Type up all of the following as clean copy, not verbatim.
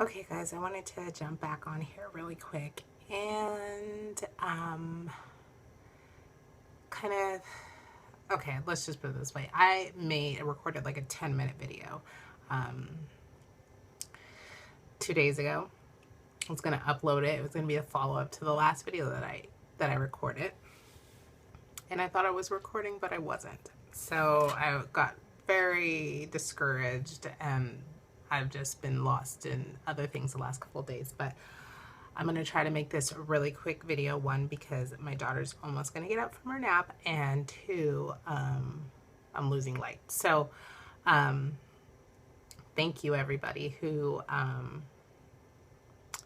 Okay, guys, I wanted to jump back on here really quick and kind of, okay, let's just put it this way. I recorded like a 10-minute video um, 2 days ago. I was going to upload it. It was going to be a follow-up to the last video that I recorded. And I thought I was recording, but I wasn't. So I got very discouraged and I've just been lost in other things the last couple of days. But I'm going to try to make this a really quick video. One, because my daughter's almost going to get up from her nap. And two, I'm losing light. So thank you everybody who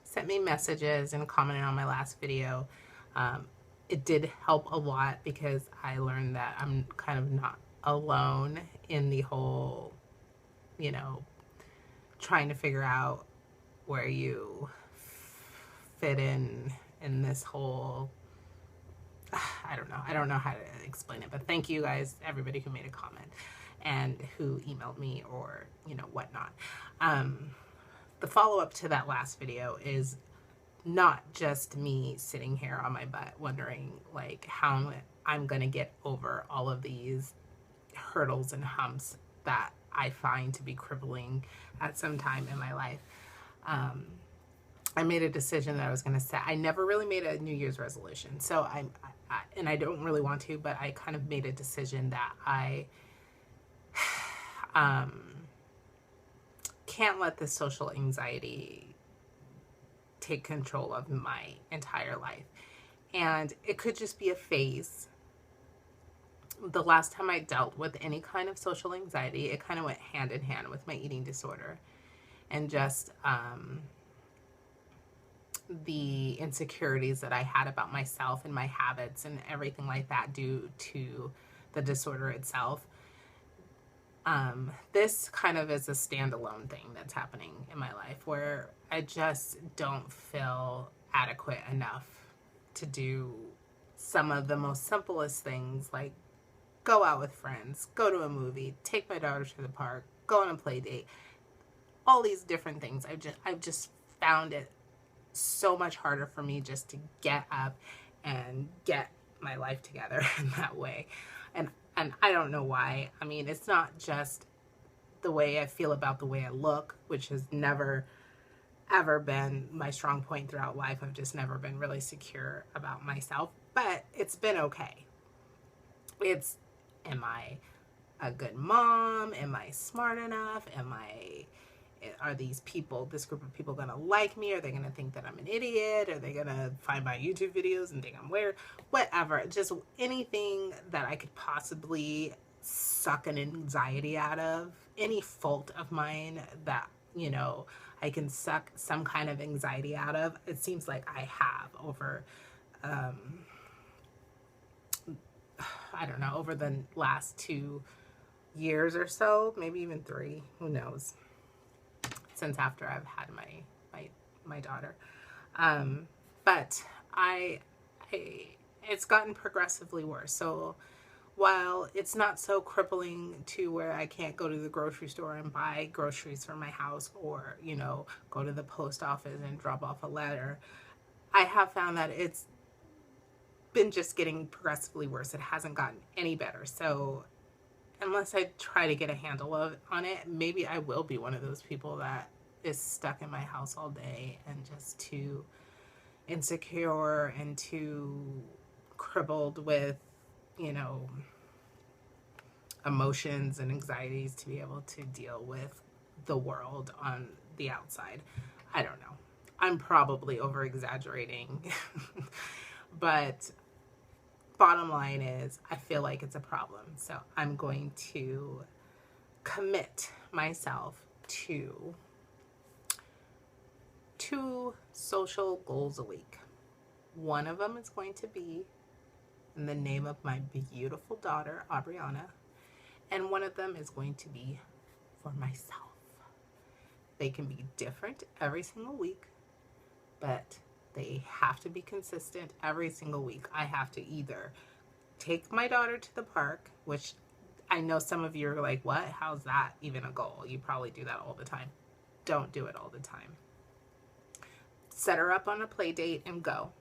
sent me messages and commented on my last video. It did help a lot because I learned that I'm kind of not alone in the whole, trying to figure out where you fit in this whole, I don't know how to explain it, but thank you guys, everybody who made a comment and who emailed me or whatnot. The follow-up to that last video is not just me sitting here on my butt wondering like how I'm gonna get over all of these hurdles and humps that I find to be crippling at some time in my life. I made a decision that I was going to set. I never really made a New Year's resolution, so and I don't really want to, but I kind of made a decision that I can't let this social anxiety take control of my entire life. And it could just be a phase. The last time I dealt with any kind of social anxiety, it kind of went hand in hand with my eating disorder and just the insecurities that I had about myself and my habits and everything like that due to the disorder itself. This kind of is a standalone thing that's happening in my life where I just don't feel adequate enough to do some of the most simplest things, like go out with friends, go to a movie, take my daughter to the park, go on a play date, all these different things. I've just found it so much harder for me just to get up and get my life together in that way. And I don't know why. I mean, it's not just the way I feel about the way I look, which has never ever been my strong point throughout life. I've just never been really secure about myself, but it's been okay. Am I a good mom? Am I smart enough? Are this group of people gonna like me? Are they gonna think that I'm an idiot? Are they gonna find my YouTube videos and think I'm weird? Whatever, just anything that I could possibly suck an anxiety out of, any fault of mine that, I can suck some kind of anxiety out of. It seems like I have over, I don't know, over the last 2 years or so, maybe even 3, who knows, since after I've had my daughter. But it's gotten progressively worse. So while it's not so crippling to where I can't go to the grocery store and buy groceries for my house or, go to the post office and drop off a letter, I have found that it's been just getting progressively worse. It hasn't gotten any better. So unless I try to get a handle on it, maybe I will be one of those people that is stuck in my house all day and just too insecure and too crippled with, emotions and anxieties to be able to deal with the world on the outside. I don't know. I'm probably over exaggerating, but bottom line is I feel like it's a problem. So I'm going to commit myself to 2 social goals a week. One of them is going to be in the name of my beautiful daughter, Aubriana, and one of them is going to be for myself. They can be different every single week, but they have to be consistent every single week. I have to either take my daughter to the park, which I know some of you are like, what? How's that even a goal? You probably do that all the time. Don't do it all the time. Set her up on a play date and go.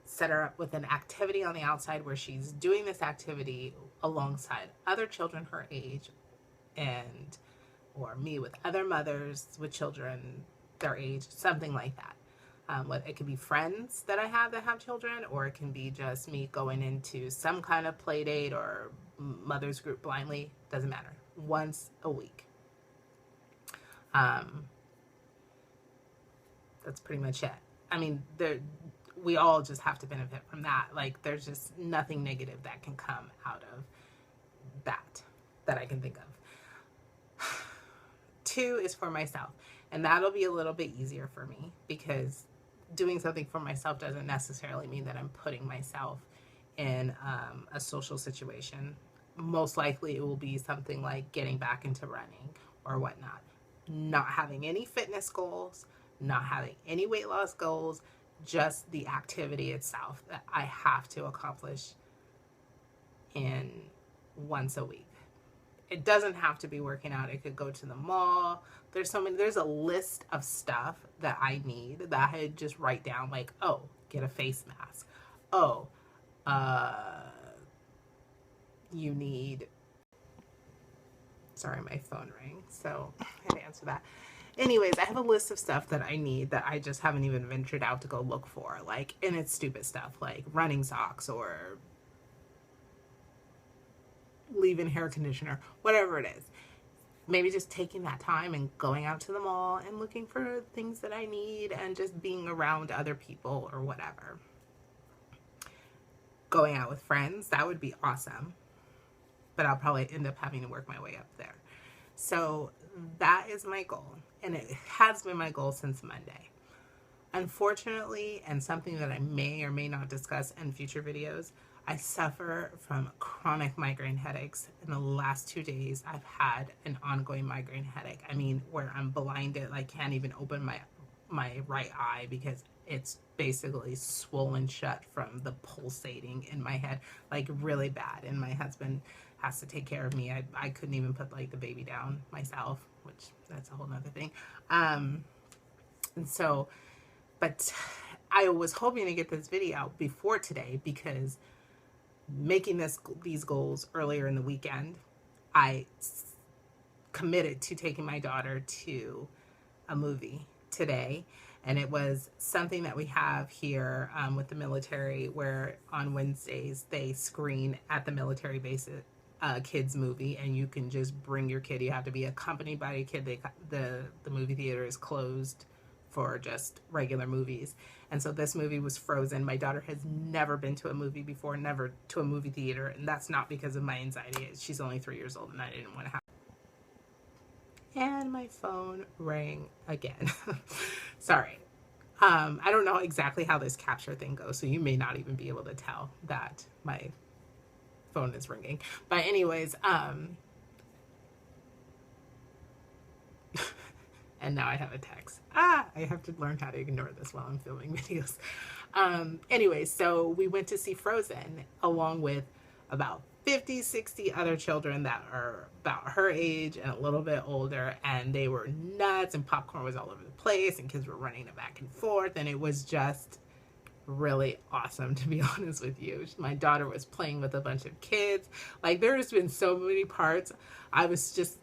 Set her up with an activity on the outside where she's doing this activity alongside other children her age, and or me with other mothers with children their age, something like that. It could be friends that I have that have children, or it can be just me going into some kind of play date or mother's group blindly. Doesn't matter. Once a week. That's pretty much it. I mean, we all just have to benefit from that. Like, there's just nothing negative that can come out of that I can think of. 2 is for myself, and that'll be a little bit easier for me because doing something for myself doesn't necessarily mean that I'm putting myself in a social situation. Most likely it will be something like getting back into running or whatnot. Not having any fitness goals, not having any weight loss goals, just the activity itself that I have to accomplish in once a week. It doesn't have to be working out. It could go to the mall. There's a list of stuff that I need that I just write down, like, oh, get a face mask. Oh, you need, sorry, my phone rang, so I had to answer that. Anyways, I have a list of stuff that I need that I just haven't even ventured out to go look for. Like, and it's stupid stuff like running socks or leave-in hair conditioner, whatever it is. Maybe just taking that time and going out to the mall and looking for things that I need and just being around other people or whatever. Going out with friends, that would be awesome. But I'll probably end up having to work my way up there. So that is my goal. And it has been my goal since Monday. Unfortunately, and something that I may or may not discuss in future videos, I suffer from chronic migraine headaches. In the last 2 days, I've had an ongoing migraine headache. I mean, where I'm blinded, I can't even open my right eye because it's basically swollen shut from the pulsating in my head, like really bad. And my husband has to take care of me. I couldn't even put like the baby down myself, which that's a whole nother thing. And so, but I was hoping to get this video out before today because making these goals earlier in the weekend, I committed to taking my daughter to a movie today. And it was something that we have here with the military, where on Wednesdays they screen at the military base kids movie, and you can just bring your kid. You have to be accompanied by a kid. The movie theater is closed for just regular movies. And so this movie was Frozen. My daughter has never been to a movie before, never to a movie theater, and that's not because of my anxiety. She's only 3 years old and I didn't want to have. And my phone rang again. Sorry. I don't know exactly how this capture thing goes, so you may not even be able to tell that my phone is ringing. But anyways, and now I have a text. I have to learn how to ignore this while I'm filming videos. Anyway, so we went to see Frozen along with about 50, 60 other children that are about her age and a little bit older, and they were nuts, and popcorn was all over the place, and kids were running back and forth, and it was just really awesome, to be honest with you. My daughter was playing with a bunch of kids. Like, there's been so many parts. I was just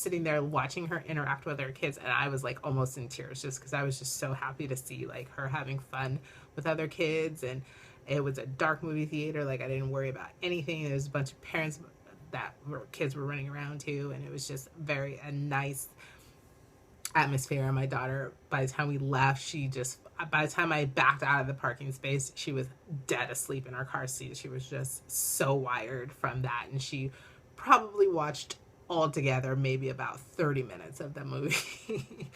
sitting there watching her interact with her kids, and I was like almost in tears just because I was just so happy to see like her having fun with other kids. And it was a dark movie theater. Like, I didn't worry about anything. There was a bunch of parents that kids were running around too, and it was just a nice atmosphere. And my daughter, by the time we left, by the time I backed out of the parking space, she was dead asleep in her car seat. She was just so wired from that, and she probably watched altogether maybe about 30 minutes of the movie.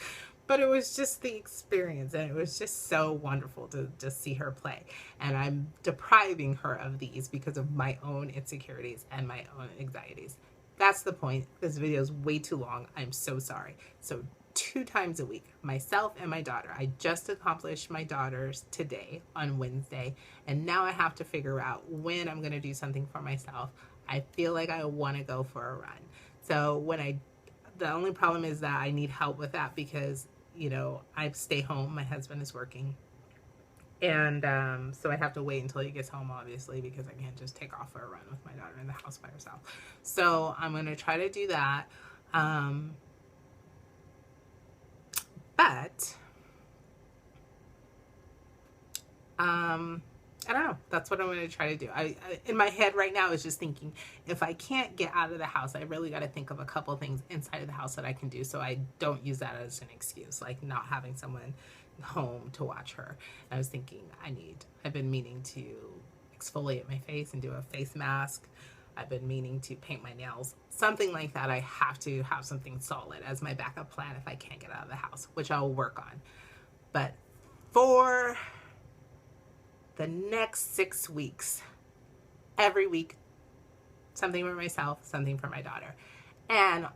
But it was just the experience, and it was just so wonderful to just see her play. And I'm depriving her of these because of my own insecurities and my own anxieties. That's the point. This video is way too long. I'm so sorry. So 2 times a week, myself and my daughter. I just accomplished my daughter's today on Wednesday, and now I have to figure out when I'm going to do something for myself. I feel like I want to go for a run. So the only problem is that I need help with that because, you know, I stay home. My husband is working. And so I have to wait until he gets home, obviously, because I can't just take off for a run with my daughter in the house by herself. So I'm going to try to do that. But I don't know. That's what I'm going to try to do. I in my head right now is just thinking, if I can't get out of the house, I really got to think of a couple of things inside of the house that I can do, so I don't use that as an excuse, like not having someone home to watch her. And I was thinking, I've been meaning to exfoliate my face and do a face mask. I've been meaning to paint my nails, something like that. I have to have something solid as my backup plan if I can't get out of the house, which I'll work on. But for the next 6 weeks, every week, something for myself, something for my daughter. And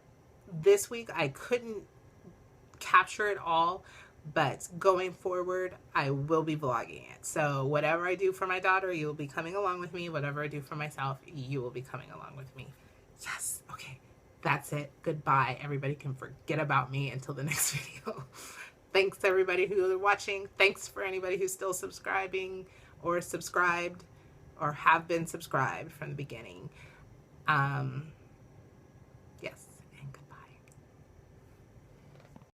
this week I couldn't capture it all, but going forward, I will be vlogging it. So whatever I do for my daughter, you will be coming along with me. Whatever I do for myself, you will be coming along with me. Yes, okay, that's it. Goodbye. Everybody can forget about me until the next video. Thanks everybody who are watching. Thanks for anybody who's still subscribing or subscribed or have been subscribed from the beginning.